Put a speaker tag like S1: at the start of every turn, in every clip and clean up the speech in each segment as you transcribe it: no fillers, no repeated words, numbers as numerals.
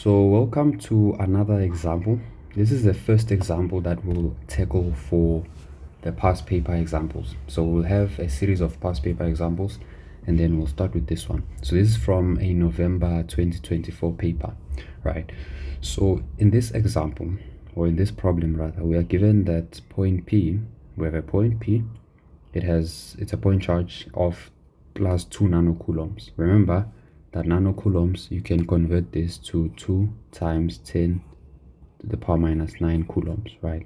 S1: So welcome to another example. This is the first example that we'll tackle for the past paper examples. So we'll have a series of past paper examples and then we'll start with this one. So this is from a November 2024 paper, right? So in this example, or in this problem rather, we are given that point P, we have a point P, it's a point charge of plus 2 nanocoulombs. Remember that nanocoulombs, you can convert this to 2 times 10 to the power minus 9 coulombs, right?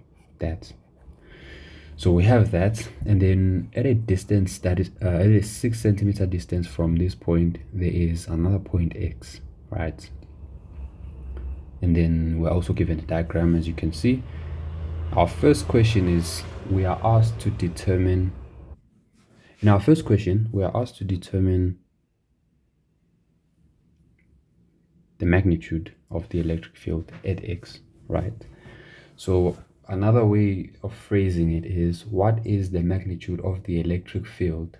S1: So we have that, and then at a distance that is at a 6 centimeter distance from this point, there is another point X, right? And then we're also given a diagram, as you can see. Our first question is, we are asked to determine the magnitude of the electric field at X, right? So another way of phrasing it is, what is the magnitude of the electric field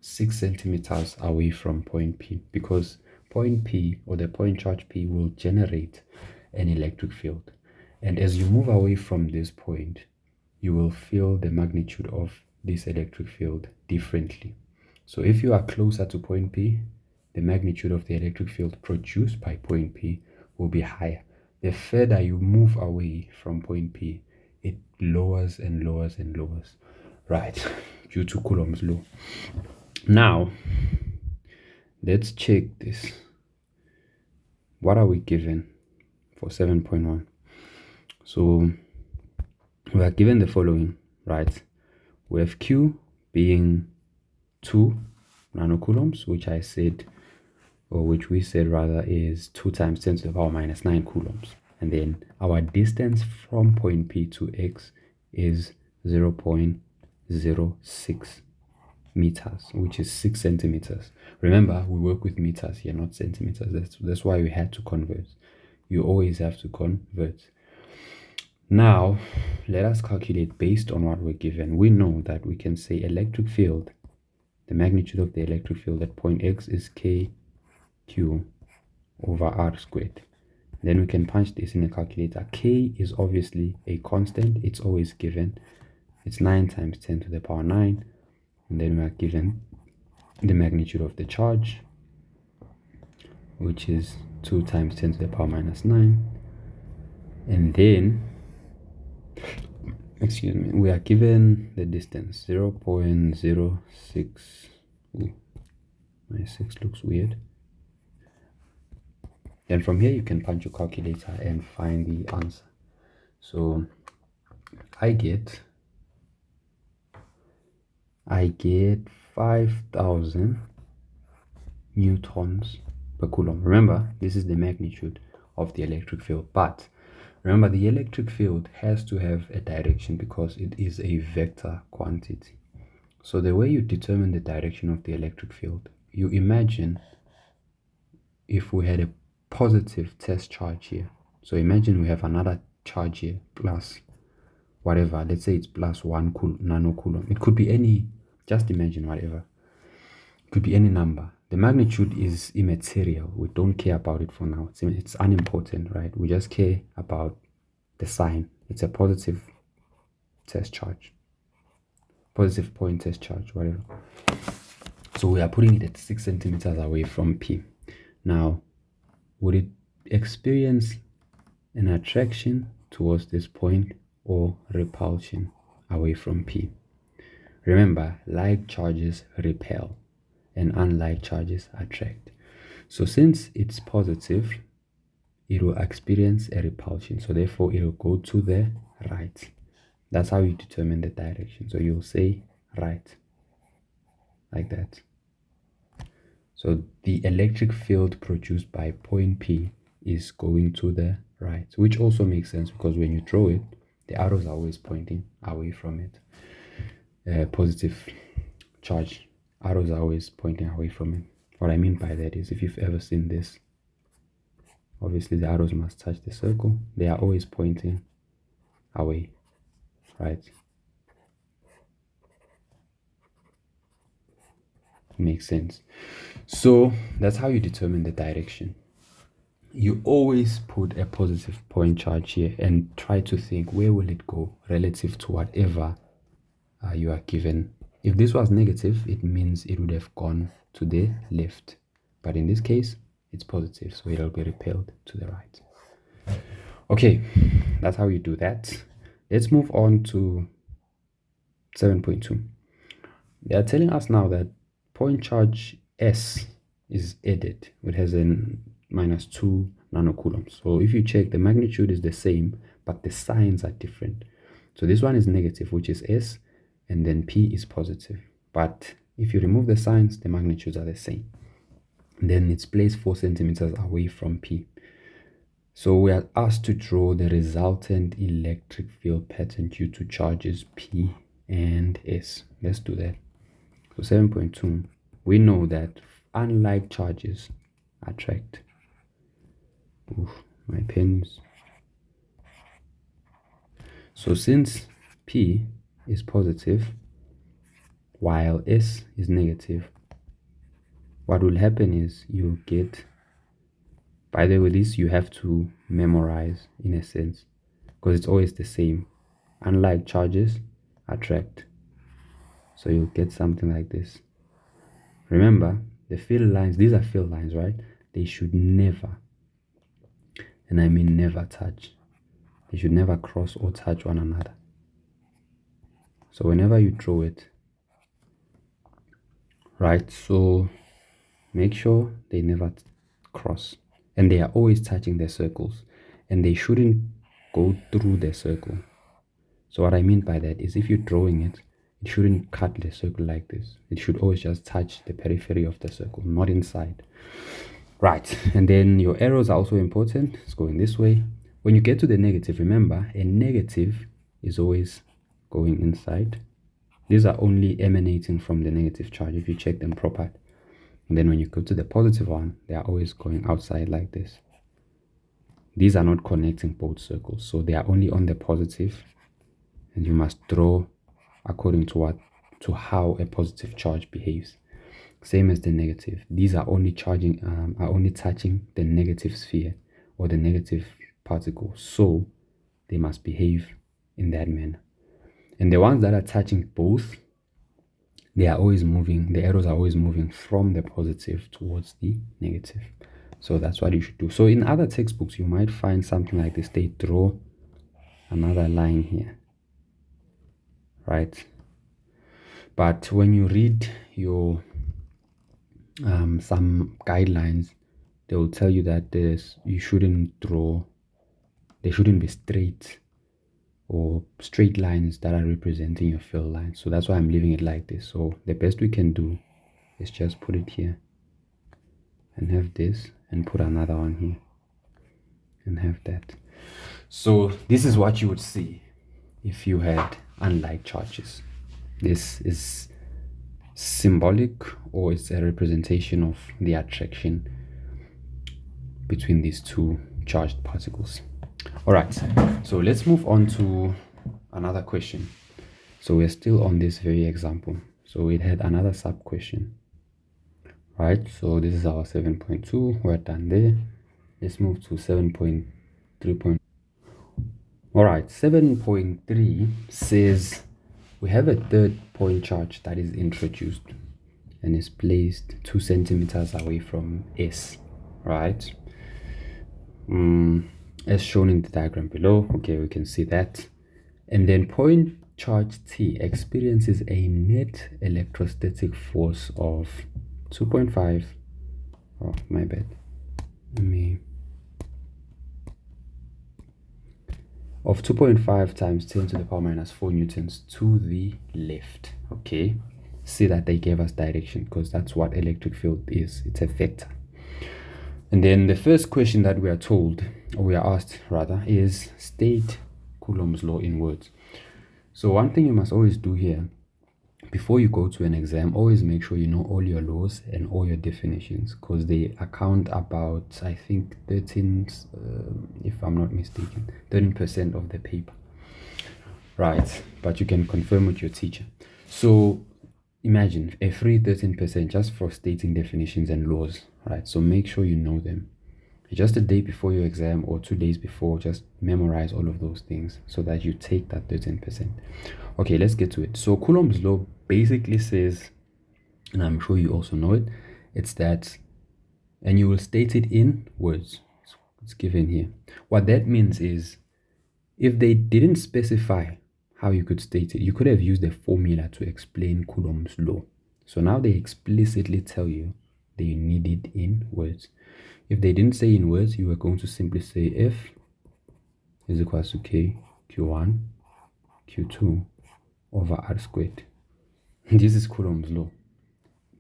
S1: 6 centimeters away from point P? Because point P, or the point charge P, will generate an electric field. And as you move away from this point, you will feel the magnitude of this electric field differently. So if you are closer to point P, the magnitude of the electric field produced by point P will be higher. The further you move away from point P, it lowers and lowers and lowers, right? Due to Coulomb's law. Now, let's check this. What are we given for 7.1? So we are given the following, right? We have Q being 2 nanocoulombs, which we said rather is 2 times 10 to the power minus 9 coulombs. And then our distance from point P to X is 0.06 meters, which is 6 centimeters. Remember, we work with meters here, not centimeters. That's why we had to convert. You always have to convert. Now, let us calculate based on what we're given. We know that we can say electric field, the magnitude of the electric field at point X is KQ over R squared. Then we can punch this in a calculator. K is obviously a constant. It's always given. It's 9 times 10 to the power 9. And then we are given the magnitude of the charge, which is 2 times 10 to the power minus 9. And then, we are given the distance, 0.06. Ooh, my 6 looks weird. Then from here, you can punch your calculator and find the answer. So I get 5,000 newtons per coulomb. Remember, this is the magnitude of the electric field, but remember, the electric field has to have a direction because it is a vector quantity. So the way you determine the direction of the electric field, you imagine if we had a positive test charge here. So imagine we have another charge here, plus whatever. Let's say it's plus 1 nanocoulomb. It could be any, just imagine whatever. It could be any number. The magnitude is immaterial. We don't care about it for now. It's unimportant, right? We just care about the sign. It's a positive test charge. Positive point test charge, whatever. So we are putting it at 6 centimeters away from P. Now, would it experience an attraction towards this point or repulsion away from P? Remember, like charges repel and unlike charges attract. So since it's positive, it will experience a repulsion. So therefore, it will go to the right. That's how you determine the direction. So you'll say right, like that. So the electric field produced by point P is going to the right, which also makes sense because when you draw it, the arrows are always pointing away from it. Positive charge arrows are always pointing away from it. What I mean by that is, if you've ever seen this, obviously the arrows must touch the circle. They are always pointing away, right? Makes sense. So that's how you determine the direction. you always put a positive point charge here and try to think where will it go relative to whatever you are given. If this was negative, it means it would have gone to the left, but in this case it's positive, so it'll be repelled to the right. Okay, that's how you do that. Let's move on to 7.2. They are telling us now that point charge S is added. It has a -2 nanocoulombs. So if you check, the magnitude is the same, but the signs are different. So this one is negative, which is S, and then P is positive. But if you remove the signs, the magnitudes are the same. And then it's placed 4 centimeters away from P. So we are asked to draw the resultant electric field pattern due to charges P and S. Let's do that. So 7.2, we know that unlike charges attract. Oof, my pens. So since P is positive while S is negative, what will happen is you get, by the way, this you have to memorize in a sense because it's always the same. Unlike charges attract. So you'll get something like this. Remember, the field lines, these are field lines, right? They should never, and I mean never, touch. They should never cross or touch one another. So whenever you draw it, right, so make sure they never cross, and they are always touching their circles, and they shouldn't go through the circle. So what I mean by that is if you're drawing it, it shouldn't cut the circle like this. It should always just touch the periphery of the circle, not inside. Right, and then your arrows are also important. It's going this way. When you get to the negative, remember, a negative is always going inside. These are only emanating from the negative charge if you check them proper. And then when you go to the positive one, they are always going outside like this. These are not connecting both circles, so they are only on the positive, and you must draw according to how a positive charge behaves. Same as the negative. These are only touching the negative sphere or the negative particle, so they must behave in that manner. And the ones that are touching both, they are always moving, the arrows are always moving from the positive towards the negative. So that's what you should do. So in other textbooks, you might find something like this. They draw another line here, right? But when you read your some guidelines, they will tell you that you shouldn't draw, they shouldn't be straight or straight lines that are representing your fill line. So that's why I'm leaving it like this. So the best we can do is just put it here and have this, and put another one here and have that. So this is what you would see if you had unlike charges. This is symbolic, or it's a representation of the attraction between these two charged particles. All right, so let's move on to another question. So we're still on this very example. So it had another sub question, right? So this is our 7.2. We're done there. Let's move to 7.3. All right, 7.3 says we have a third point charge that is introduced and is placed 2 centimeters away from S, right? As shown in the diagram below. Okay, we can see that. And then point charge T experiences a net electrostatic force of 2.5. Oh, my bad. Of 2.5 times 10 to the power minus 4 newtons to the left. Okay, see that they gave us direction because that's what electric field is. It's a vector. And then the first question that we are told, or we are asked rather, is state Coulomb's law in words. So one thing you must always do here, before you go to an exam, always make sure you know all your laws and all your definitions, because they account about, I think, 13, if I'm not mistaken, 13% of the paper. Right, but you can confirm with your teacher. So imagine a free 13% just for stating definitions and laws, right? So make sure you know them. just a day before your exam or 2 days before, just memorize all of those things so that you take that 13%. Okay, let's get to it. So Coulomb's law basically says, and I'm sure you also know it, it's that, and you will state it in words. It's given here. What that means is, if they didn't specify how you could state it, you could have used a formula to explain Coulomb's law. So now they explicitly tell you they need it in words. If they didn't say in words, you were going to simply say F is equals to K Q1 Q2 over R squared. This is Coulomb's law,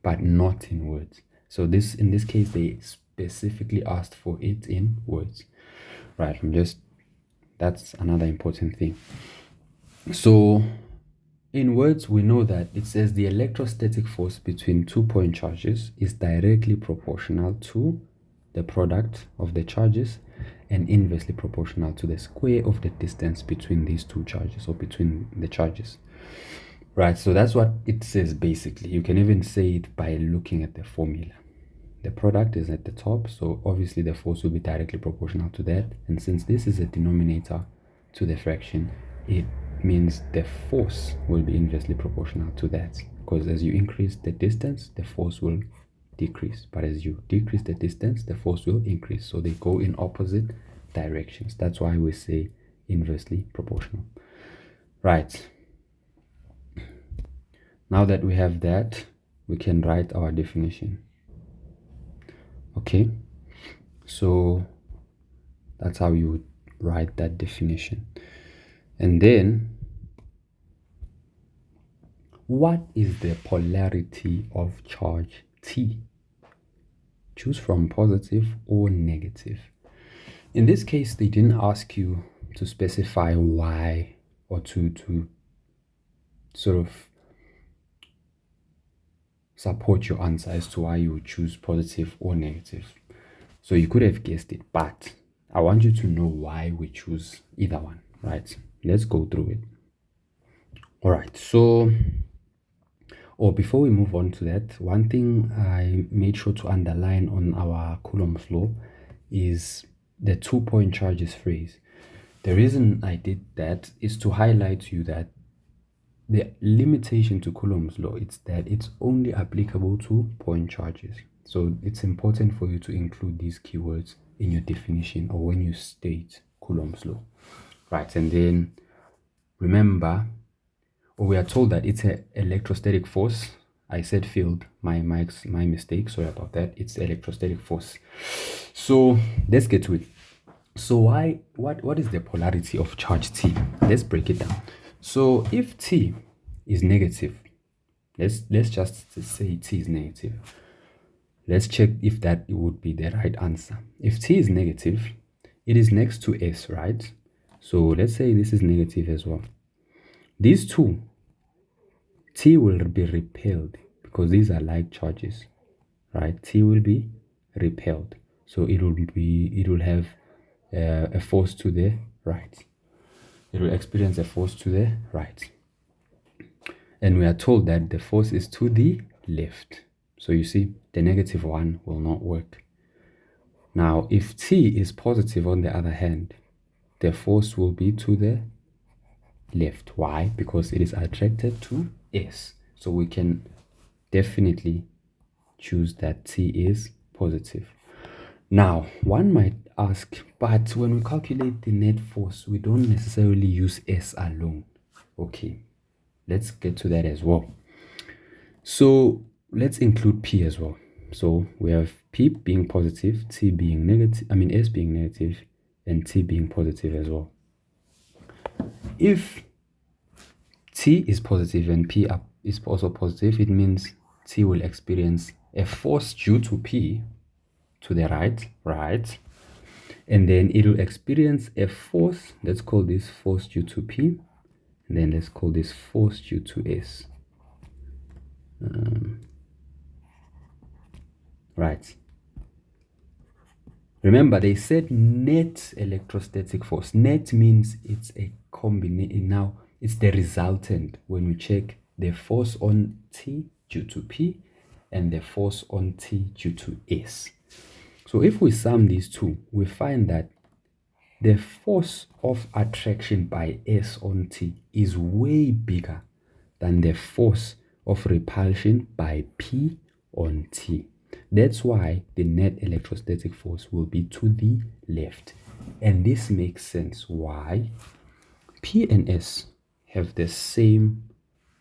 S1: but not in words. So in this case, they specifically asked for it in words. Right, that's another important thing. So in words, we know that it says the electrostatic force between 2-point charges is directly proportional to the product of the charges and inversely proportional to the square of the distance between these two charges, or between the charges. Right, so that's what it says basically. You can even say it by looking at the formula. The product is at the top, so obviously the force will be directly proportional to that. And since this is a denominator to the fraction, it means the force will be inversely proportional to that, because as you increase the distance, the force will decrease, but as you decrease the distance, the force will increase. So they go in opposite directions. That's why we say inversely proportional. Right, now that we have that, we can write our definition. Okay, so that's how you would write that definition. And then, what is the polarity of charge T? Choose from positive or negative. In this case, they didn't ask you to specify why, or to sort of support your answer as to why you would choose positive or negative. So you could have guessed it, but I want you to know why we choose either one, right? Let's go through it. All right, so, before we move on to that, one thing I made sure to underline on our Coulomb's law is the 2-point charges phrase. The reason I did that is to highlight to you that the limitation to Coulomb's law is that it's only applicable to point charges. So it's important for you to include these keywords in your definition or when you state Coulomb's law. Right, and then remember, we are told that it's an electrostatic force. I said field, my mistake, sorry about that. It's electrostatic force. So let's get to it. So what is the polarity of charge T? Let's break it down. So if T is negative, let's just say T is negative. Let's check if that would be the right answer. If T is negative, it is next to S, right? So let's say this is negative as well. These two, T will be repelled because these are like charges, right? T will be repelled. So it will have a force to the right. It will experience a force to the right. And we are told that the force is to the left. So you see, the negative one will not work. Now, if T is positive on the other hand, the force will be to the left. Why? Because it is attracted to S. So we can definitely choose that T is positive. Now, one might ask, but when we calculate the net force, we don't necessarily use S alone. Okay, let's get to that as well. So let's include P as well. So we have P being positive, T being negative, S being negative, and T being positive as well. If T is positive and P is also positive, it means T will experience a force due to P to the right, and then it will experience a force. Let's call this force due to P, and then let's call this force due to S. Right. Remember, they said net electrostatic force. Net means it's a combination. Now, it's the resultant when we check the force on T due to P and the force on T due to S. So if we sum these two, we find that the force of attraction by S on T is way bigger than the force of repulsion by P on T. That's why the net electrostatic force will be to the left. And this makes sense. Why? P and S have the same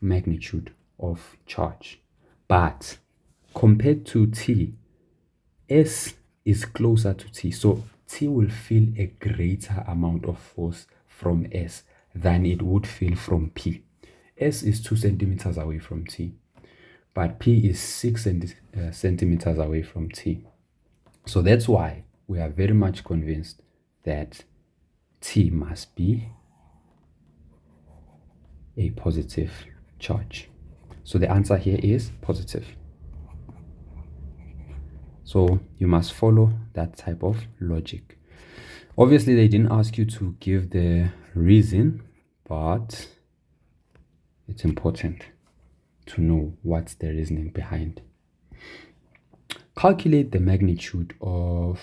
S1: magnitude of charge, but compared to T, S is closer to T, so T will feel a greater amount of force from S than it would feel from P. S is 2 centimeters away from T, but P is 6 centimeters away from T. So that's why we are very much convinced that T must be a positive charge. So the answer here is positive. So you must follow that type of logic. Obviously, they didn't ask you to give the reason, but it's important to know what's the reasoning behind. Calculate the magnitude of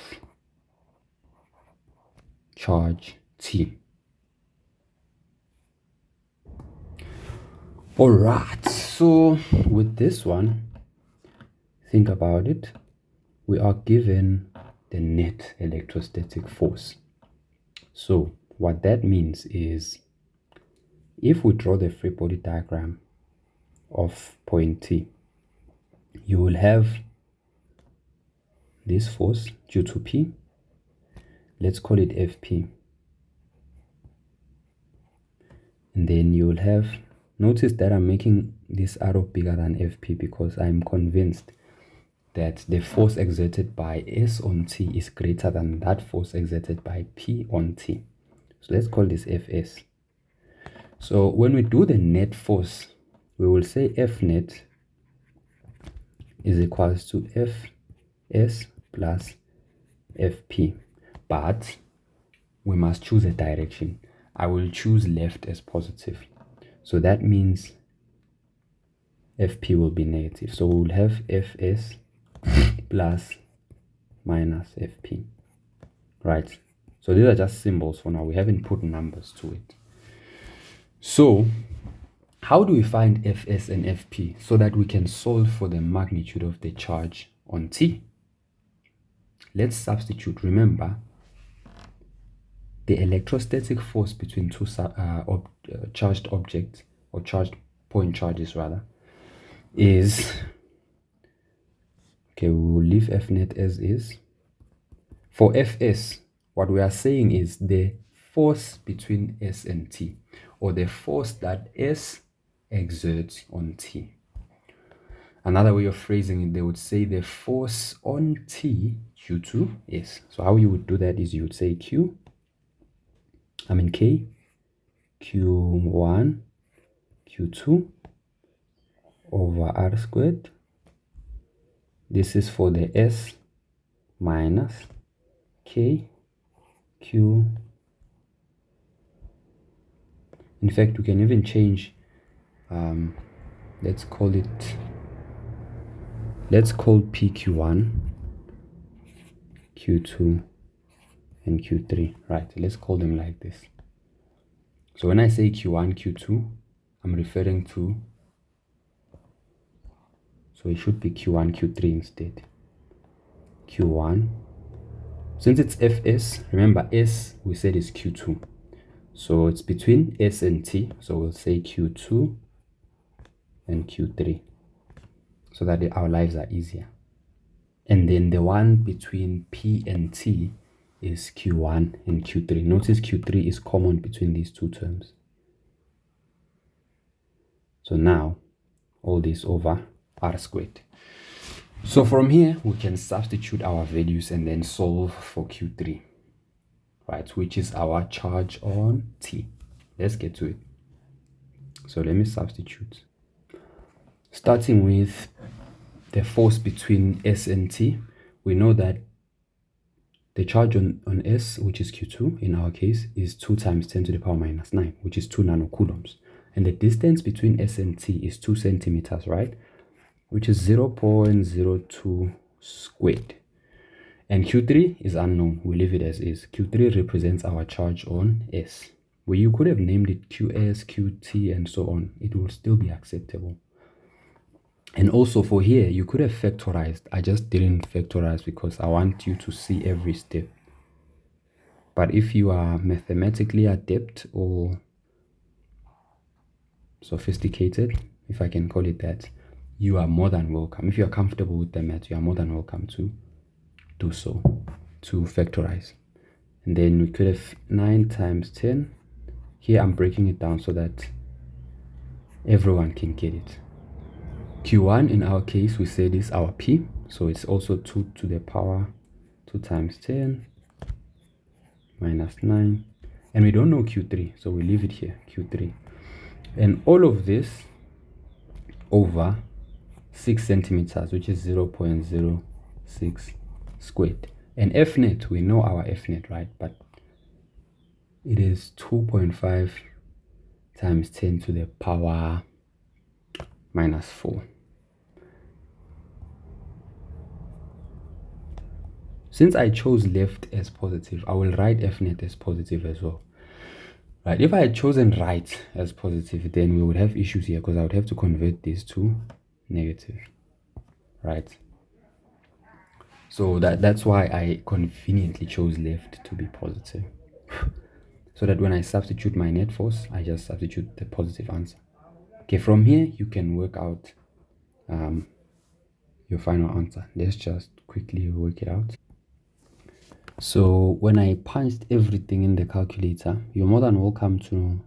S1: charge T. All right, so with this one, think about it. We are given the net electrostatic force. So what that means is, if we draw the free body diagram of point T, you will have this force due to P. Let's call it Fp. And then you will have, notice that I'm making this arrow bigger than Fp because I'm convinced that the force exerted by S on T is greater than that force exerted by P on T. So let's call this Fs. So when we do the net force, we will say F net is equals to Fs plus Fp. But we must choose a direction. I will choose left as positive. So that means Fp will be negative. So we will have Fs plus minus Fp. Right? So these are just symbols for now. We haven't put numbers to it. So how do we find Fs and Fp so that we can solve for the magnitude of the charge on T? Let's substitute. Remember, the electrostatic force between two charged objects, or charged point charges rather, is, okay, we will leave F net as is. For Fs, what we are saying is the force between S and T, or the force that S exerts on T. Another way of phrasing it, they would say the force on T due to S. So how you would do that is you would say K, Q1, Q2 over R squared. This is for the S minus K, Q. In fact, we can even change, let's call PQ1, Q2, and Q3. Right, let's call them like this. So when I say Q1, Q2, I'm referring to, so it should be Q1, Q3 instead. Q1, since it's Fs, remember S we said is Q2. So it's between S and T, so we'll say Q2 and Q3, so that our lives are easier. And then the one between P and T is Q1 and Q3. Notice Q3 is common between these two terms. So now, all this over R squared. So from here, we can substitute our values and then solve for Q3, right, which is our charge on T. Let's get to it. So let me substitute. Starting with the force between S and T, we know that the charge on S, which is Q2 in our case, is 2 times 10 to the power minus 9, which is 2 nanocoulombs. And the distance between S and T is 2 centimeters, right? Which is 0.02 squared. And Q3 is unknown. We leave it as is. Q3 represents our charge on S. Where you could have named it QS, QT, and so on. It will still be acceptable. And also for here, you could have factorized. I just didn't factorize because I want you to see every step. But if you are mathematically adept or sophisticated, if I can call it that, you are more than welcome. If you are comfortable with the math, you are more than welcome to do so, to factorize. And then we could have 9 times 10. Here I'm breaking it down so that everyone can get it. Q1 in our case, we said is our P, so it's also 2 to the power 2 times 10 minus 9. And we don't know Q3, so we leave it here, Q3. And all of this over 6 centimeters, which is 0.06 squared. And F net, we know our F net, right? But it is 2.5 times 10 to the power minus 4. Since I chose left as positive, I will write F net as positive as well. Right, if I had chosen right as positive, then we would have issues here because I would have to convert this to negative, right? So that's why I conveniently chose left to be positive. So that when I substitute my net force, I just substitute the positive answer. Okay, from here, you can work out your final answer. Let's just quickly work it out. So when I punched everything in the calculator, you're more than welcome to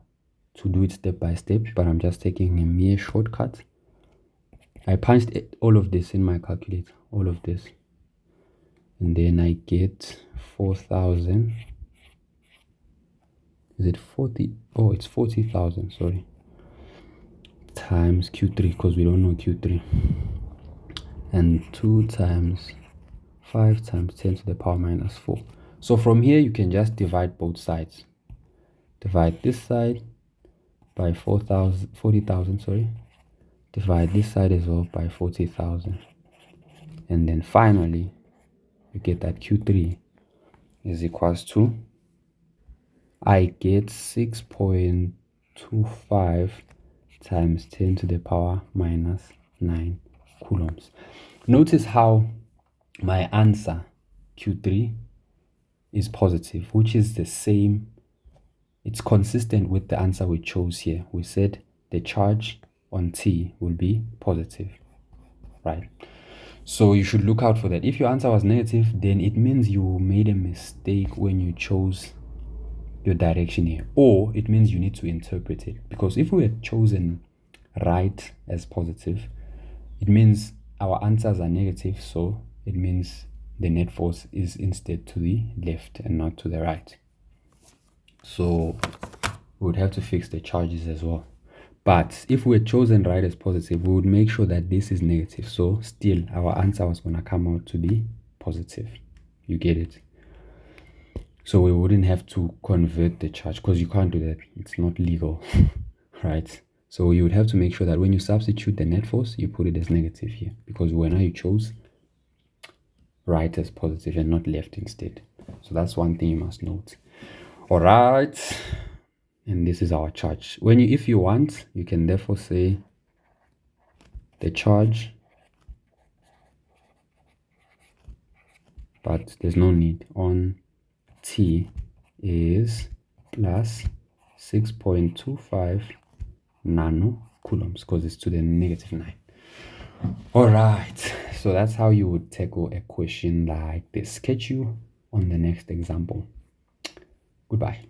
S1: do it step by step, but I'm just taking a mere shortcut. I punched all of this in my calculator, all of this. And then I get 4,000. Is it 40? Oh, it's 40,000, sorry. Times Q3, because we don't know Q3. And 2 times 5 times 10 to the power minus 4. So from here, you can just divide both sides. Divide this side by 40,000, sorry. Divide this side as well by 40,000. And then finally, you get that Q3 is equals to, I get 6.25 times 10 to the power minus 9 coulombs. Notice how my answer, Q3, is positive, which is the same. It's consistent with the answer we chose here. We said the charge on T will be positive, right? So you should look out for that. If your answer was negative, then it means you made a mistake when you chose your direction here, or it means you need to interpret it. Because if we had chosen right as positive, it means our answers are negative, so it means the net force is instead to the left and not to the right. So we would have to fix the charges as well. But if we had chosen right as positive, we would make sure that this is negative. So still, our answer was going to come out to be positive. You get it? So we wouldn't have to convert the charge because you can't do that. It's not legal, right? So you would have to make sure that when you substitute the net force, you put it as negative here, because now you chose right as positive and not left instead. So that's one thing you must note. All right. And this is our charge. If you want, you can therefore say the charge, but there's no need, on T is plus 6.25 nano coulombs, because it's to the negative 9. All right, so that's how you would tackle a question like this. Catch you on the next example. Goodbye.